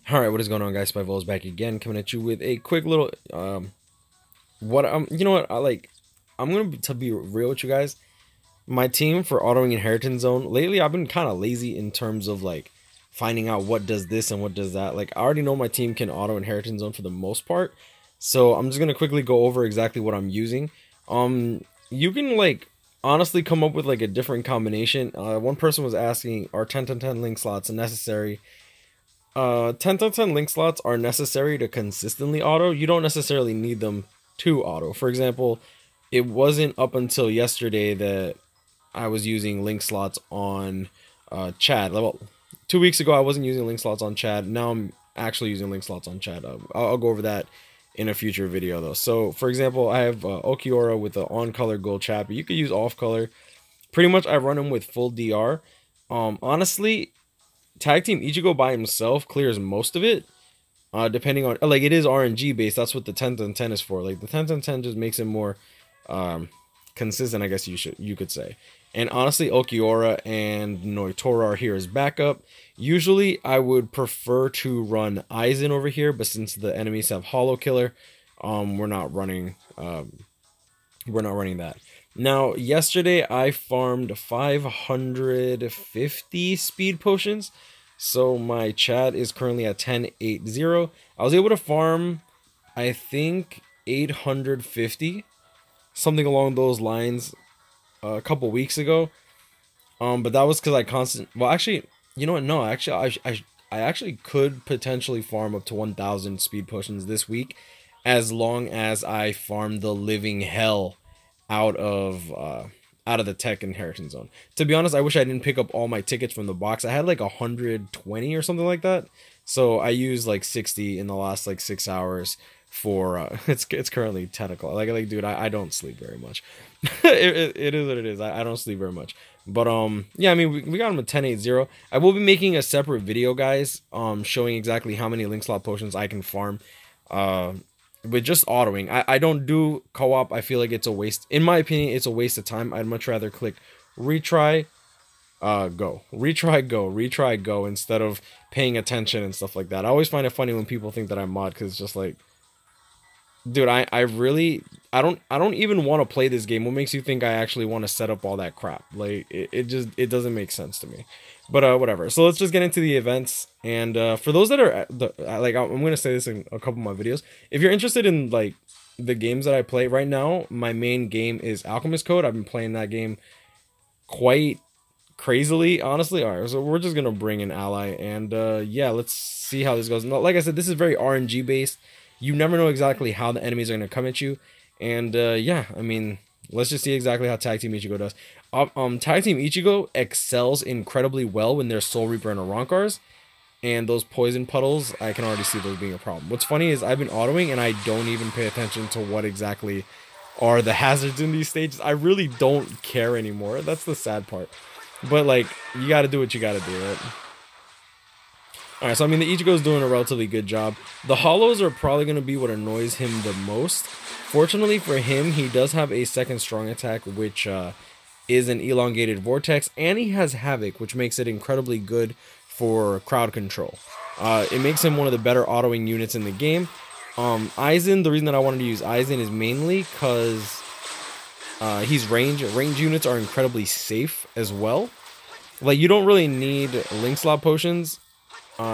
Alright, what is going on, guys? Spiteful is back again, coming at you with a quick little what you know what, I'm gonna be real with you guys. My team for autoing inheritance zone lately, I've been kind of lazy in terms of like finding out what does this and what does that. Like, I already know my team can auto inheritance zone for the most part, so I'm just gonna quickly go over exactly what I'm using. You can like honestly come up with like a different combination. One person was asking, are 10-10-10 link slots necessary? 10-10-10 link slots are necessary to consistently auto. You don't necessarily need them to auto. For example, it wasn't up until yesterday that I was using link slots on Chad. Well, 2 weeks ago I wasn't using link slots on Chad. Now I'm actually using link slots on Chad. I'll go over that in a future video though. So for example, I have Okiora with the on color gold chap. You could use off color. Pretty much I run him with full DR. Honestly, Tag Team Ichigo by himself clears most of it. Depending on, like, it is RNG based. That's what the 10-10-10 is for. Like, the 10-10-10 just makes it more consistent, I guess you could say. And honestly, Okiora and Noitora are here as backup. Usually I would prefer to run Aizen over here, but since the enemies have Hollow Killer, we're not running that. Now, yesterday I farmed 550 speed potions. So my chat is currently at 1080. I was able to farm, I think, 850, something along those lines, a couple weeks ago. But that was because well, actually, you know what? No, actually, I actually could potentially farm up to 1,000 speed potions this week, as long as I farm the living hell out of the tech inheritance zone. To be honest, I wish I didn't pick up all my tickets from the box. I had like 120 or something like that. So I used like 60 in the last like 6 hours for it's currently 10 o'clock. Like dude, I don't sleep very much. It is what it is. I don't sleep very much. But yeah, I mean, we got him at 1080. I will be making a separate video, guys, showing exactly how many link slot potions I can farm with just autoing. I don't do co-op. I feel like it's a waste. In my opinion, it's a waste of time. I'd much rather click retry, go, retry, go, retry, go, instead of paying attention and stuff like that. I always find it funny when people think that I'm mod, because it's just like, dude, I really, I don't even want to play this game. What makes you think I actually want to set up all that crap? Like, it doesn't make sense to me. But whatever. So let's just get into the events. And for those that are like, I'm gonna say this in a couple of my videos. If you're interested in like the games that I play right now, my main game is Alchemist Code. I've been playing that game quite crazily, honestly. All right, so we're just gonna bring an ally, and yeah, let's see how this goes. Like I said, this is very RNG based. You never know exactly how the enemies are gonna come at you, and yeah, I mean, let's just see exactly how Tag Team Ichigo does. Tag Team Ichigo excels incredibly well when there's Soul Reaper and Arankars, and those poison puddles, I can already see those being a problem. What's funny is I've been autoing and I don't even pay attention to what exactly are the hazards in these stages. I really don't care anymore. That's the sad part. But like, you gotta do what you gotta do, right? Alright, so I mean, the Ichigo's doing a relatively good job. The hollows are probably going to be what annoys him the most. Fortunately for him, he does have a second strong attack, which is an elongated vortex, and he has Havoc, which makes it incredibly good for crowd control. It makes him one of the better autoing units in the game. Aizen, the reason that I wanted to use Aizen is mainly because he's range. Range units are incredibly safe as well. Like, you don't really need link slot potions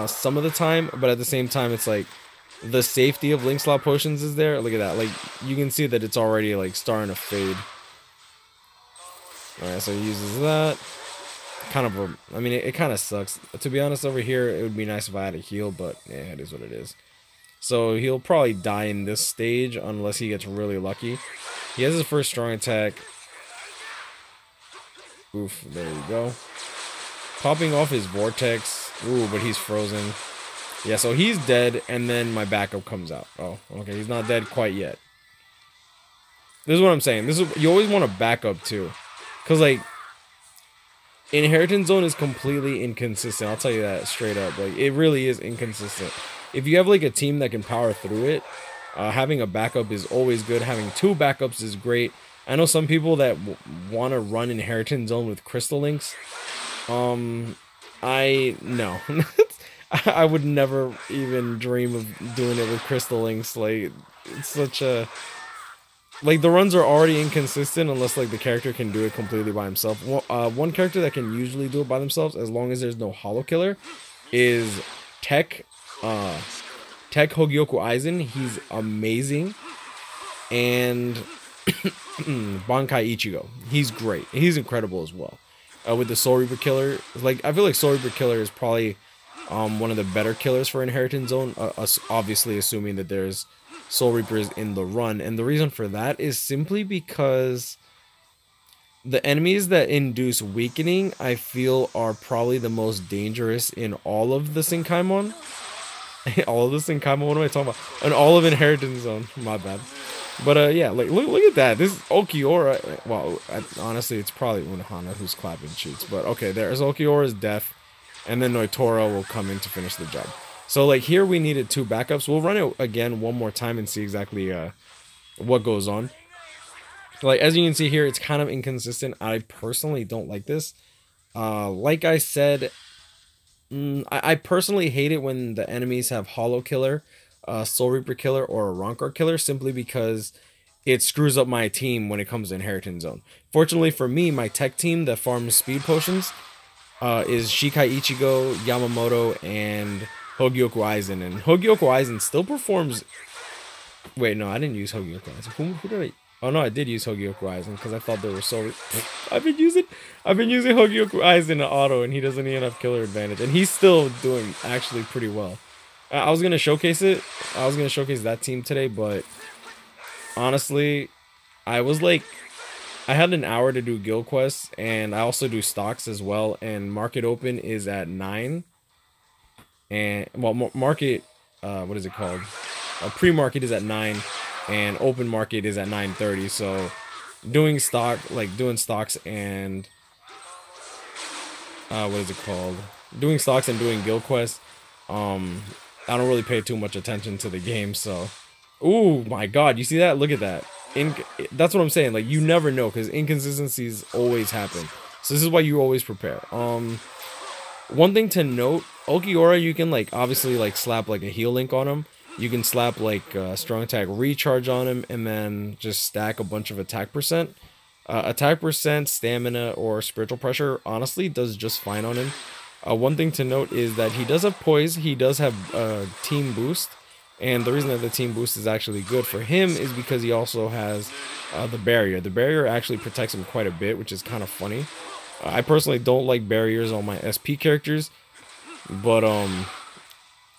some of the time, but at the same time, it's like the safety of link slot potions is there. Look at that. Like, you can see that it's already like starting to fade. All right, so he uses that. Kind of I mean, it kind of sucks, to be honest. Over here, it would be nice if I had a heal, but yeah, it is what it is. So he'll probably die in this stage unless he gets really lucky. He has his first strong attack. Oof, there you go. Popping off his vortex. Ooh, but he's frozen. Yeah, so he's dead, and then my backup comes out. Oh, okay, he's not dead quite yet. This is what I'm saying. You always want a backup too, because like, Inheritance Zone is completely inconsistent. I'll tell you that straight up. Like, it really is inconsistent. If you have like a team that can power through it, having a backup is always good. Having two backups is great. I know some people that want to run Inheritance Zone with Crystal Links. No. I would never even dream of doing it with Crystal Links. Like, it's such a like the runs are already inconsistent unless like the character can do it completely by himself. One character that can usually do it by themselves, as long as there's no holo killer, is Tech. Uh, Tech Hogyoku Aizen. He's amazing, and Bankai Ichigo. He's great. He's incredible as well. With the Soul Reaper Killer, like I feel like Soul Reaper Killer is probably one of the better killers for Inheritance Zone. Obviously, assuming that there's Soul Reapers in the run, and the reason for that is simply because the enemies that induce weakening, I feel, are probably the most dangerous in all of the Senkaimon. All of the Senkaimon, what am I talking about? And all of Inheritance Zone. My bad. But yeah, like look at that. This is Okiora. Well, honestly, it's probably Unohana who's clapping cheats. But okay, there's Okiora's death, and then Noitora will come in to finish the job. So like here we needed 2 backups. We'll run it again one more time and see exactly what goes on. Like as you can see here, it's kind of inconsistent. I personally don't like this. Like I said, I personally hate it when the enemies have Holo Killer, Soul Reaper Killer, or a Rancor Killer, simply because it screws up my team when it comes to Inheritance Zone. Fortunately for me, my tech team that farms speed potions is Shikai Ichigo, Yamamoto, and Hogyoku Aizen. And Hogyoku Aizen still performs... Wait, no, I didn't use Hogyoku Aizen. Who did I... Oh no, I did use Hogyoku Aizen because I thought they were so. I've been using Hogyoku Aizen in auto, and he doesn't even have killer advantage, and he's still doing actually pretty well. I was gonna showcase it. I was gonna showcase that team today, but honestly, I was like, I had an hour to do guild quests, and I also do stocks as well. And market open is at 9, and well, market, what is it called? Pre-market is at 9. And open market is at 9:30. So doing stocks and what is it called? Doing stocks and doing guild quests. I don't really pay too much attention to the game. So, ooh my God, you see that? Look at that. That's what I'm saying. Like you never know because inconsistencies always happen. So this is why you always prepare. One thing to note: Okiora, you can like obviously like slap like a heal link on him. You can slap like strong attack recharge on him and then just stack a bunch of attack percent. Attack percent, stamina, or spiritual pressure honestly does just fine on him. One thing to note is that he does have poise, he does have team boost, and the reason that the team boost is actually good for him is because he also has the barrier. The barrier actually protects him quite a bit, which is kind of funny. I personally don't like barriers on my SP characters, but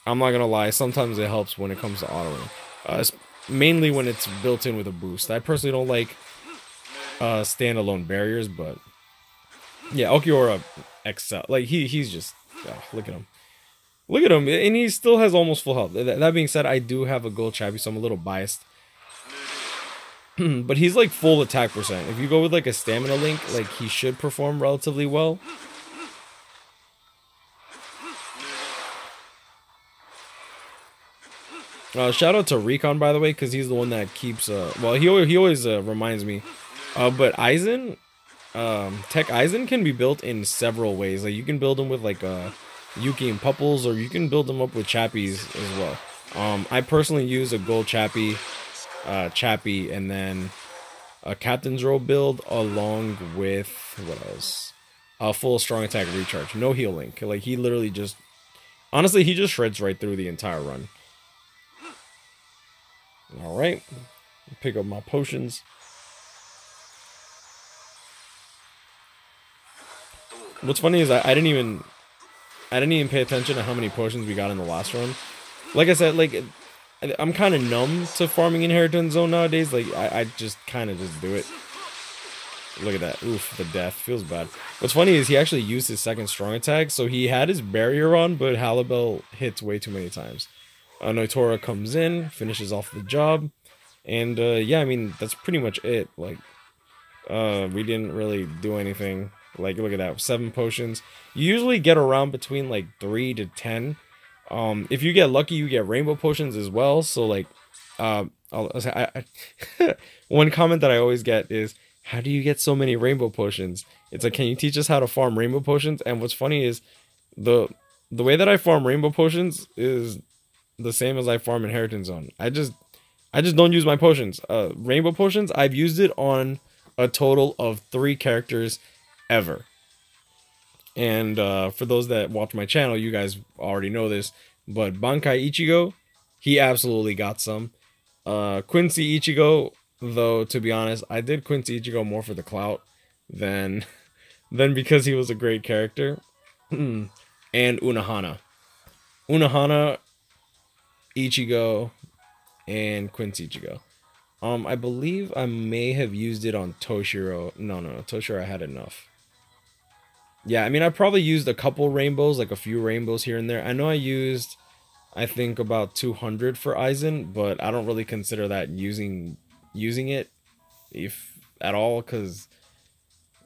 I'm not gonna lie, sometimes it helps when it comes to autoing. Mainly when it's built in with a boost. I personally don't like standalone barriers, but yeah, Okiora excel. Like he's just look at him. Look at him, and he still has almost full health. That being said, I do have a gold chappy, so I'm a little biased. But he's like full attack percent. If you go with like a stamina link, like he should perform relatively well. Shout out to Recon, by the way, because he's the one that keeps well, he always reminds me. But Aizen, Tech Aizen can be built in several ways. Like you can build them with like Yuki and Pupples, or you can build them up with Chappies as well. I personally use a gold Chappy, and then a Captain's Row build along with what else? Full strong attack recharge, no heal link. Like he literally just, honestly, he just shreds right through the entire run. All right, pick up my potions. What's funny is I didn't even pay attention to how many potions we got in the last run. Like I said, like I'm kind of numb to farming Inheritance Zone nowadays. Like I just kind of just do it. Look at that. Oof, the death feels bad. What's funny is he actually used his second strong attack, so he had his barrier on, but Halibel hits way too many times. Noitora comes in, finishes off the job, and yeah, I mean that's pretty much it. Like we didn't really do anything. Like look at that, 7 potions. You usually get around between like 3 to 10. If you get lucky, you get rainbow potions as well. So like, one comment that I always get is, "How do you get so many rainbow potions?" It's like, "Can you teach us how to farm rainbow potions?" And what's funny is the the way that I farm rainbow potions is the same as I farm inheritance zone. I just don't use my potions. Rainbow potions, I've used it on a total of 3 characters ever. And for those that watch my channel, you guys already know this, but Bankai Ichigo, he absolutely got some. Quincy Ichigo, though, to be honest, I did Quincy Ichigo more for the clout than because he was a great character. And Unohana. Unohana, Ichigo, and Quincy Ichigo. I believe I may have used it on Toshiro. No, Toshiro I had enough. Yeah, I mean, I probably used a couple rainbows, like a few rainbows here and there. I know I used, I think, about 200 for Aizen, but I don't really consider that using it, if at all, because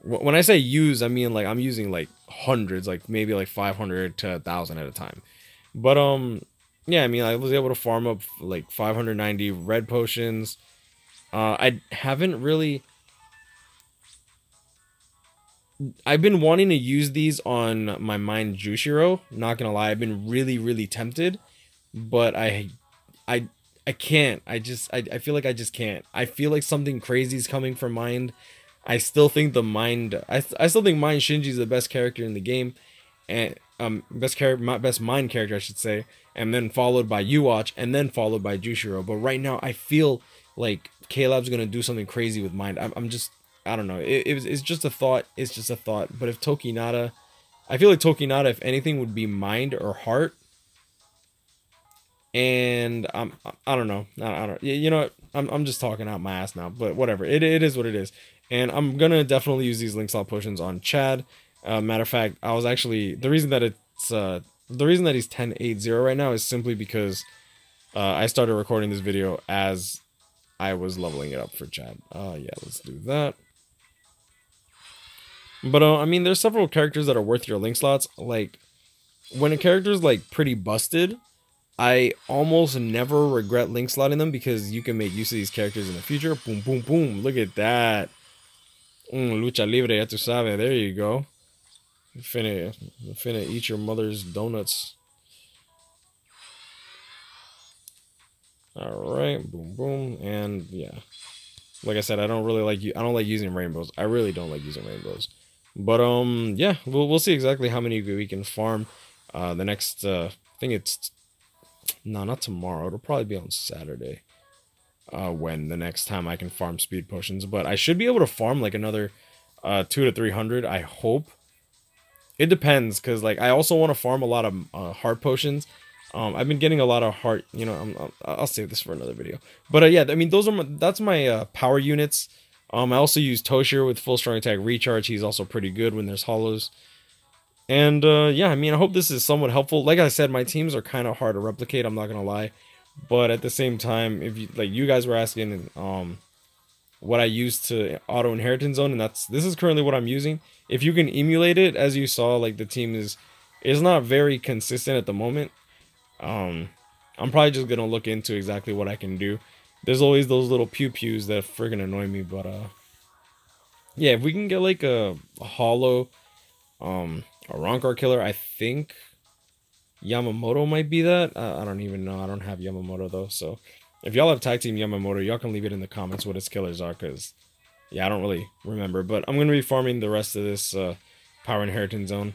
when I say use, I mean, like, I'm using, like, hundreds, like, maybe, like, 500 to 1,000 at a time. But, yeah, I mean, I was able to farm up, like, 590 red potions. I haven't really... I've been wanting to use these on my Mind Jushiro. Not gonna lie, I've been really tempted, but I can't. I feel like I just can't. I feel like something crazy is coming from Mind. I still think the Mind. I still think Mind Shinji is the best character in the game, and best Mind character, I should say, and then followed by Uwatch, and then followed by Jushiro. But right now, I feel like Caleb's gonna do something crazy with Mind. I'm just, I don't know. It's just a thought. It's just a thought. But if Tokinata, I feel like Tokinata, if anything, would be Mind or Heart. And I don't know. I don't. You know what? I'm just talking out my ass now. But whatever. It is what it is. And I'm gonna definitely use these link slot potions on Chad. Matter of fact, I was actually, the reason that he's 10.80 right now is simply because I started recording this video as I was leveling it up for Chad. Yeah, let's do that. But I mean, there's several characters that are worth your link slots. Like, when a character's like pretty busted, I almost never regret link slotting them, because you can make use of these characters in the future. Boom, boom, boom. Look at that. Lucha libre, ya tu sabe. There you go. Finna eat your mother's donuts. Alright, boom, boom. And yeah. Like I said, I don't like using rainbows. I really don't like using rainbows. But yeah, we'll see exactly how many we can farm. The next I think it's, no, not tomorrow. It'll probably be on Saturday. When the next time I can farm speed potions, but I should be able to farm like another 200 to 300. I hope. It depends, because like I also want to farm a lot of heart potions. I've been getting a lot of heart. You know, I'll save this for another video. But yeah, I mean, that's my power units. I also use Toshiro with full strong attack recharge. He's also pretty good when there's hollows. And yeah, I mean, I hope this is somewhat helpful. Like I said, my teams are kind of hard to replicate, I'm not gonna lie. But at the same time, if you, like, you guys were asking what I use to auto inheritance zone, and this is currently what I'm using. If you can emulate it, as you saw, like, the team is not very consistent at the moment. I'm probably just gonna look into exactly what I can do. There's always those little pew-pews that friggin' annoy me, but yeah, if we can get like a hollow, a Rancor killer, I think Yamamoto might be that. I don't even know. I don't have Yamamoto though, so if y'all have tag team Yamamoto, y'all can leave it in the comments what his killers are, because yeah, I don't really remember. But I'm gonna be farming the rest of this power inheritance zone.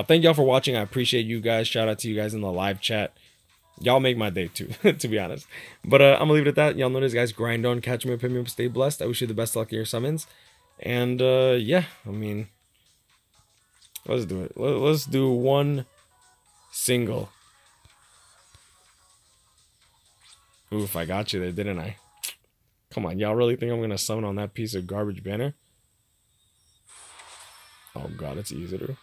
Thank y'all for watching. I appreciate you guys. Shout out to you guys in the live chat. Y'all make my day too, to be honest. But I'm gonna leave it at that. Y'all know this, guys. Grind on, catch me up, hit me up, stay blessed. I wish you the best luck in your summons. And yeah, I mean, let's do it. Let's do one single. Oof, I got you there, didn't I? Come on, y'all really think I'm gonna summon on that piece of garbage banner? Oh god, it's easy to do.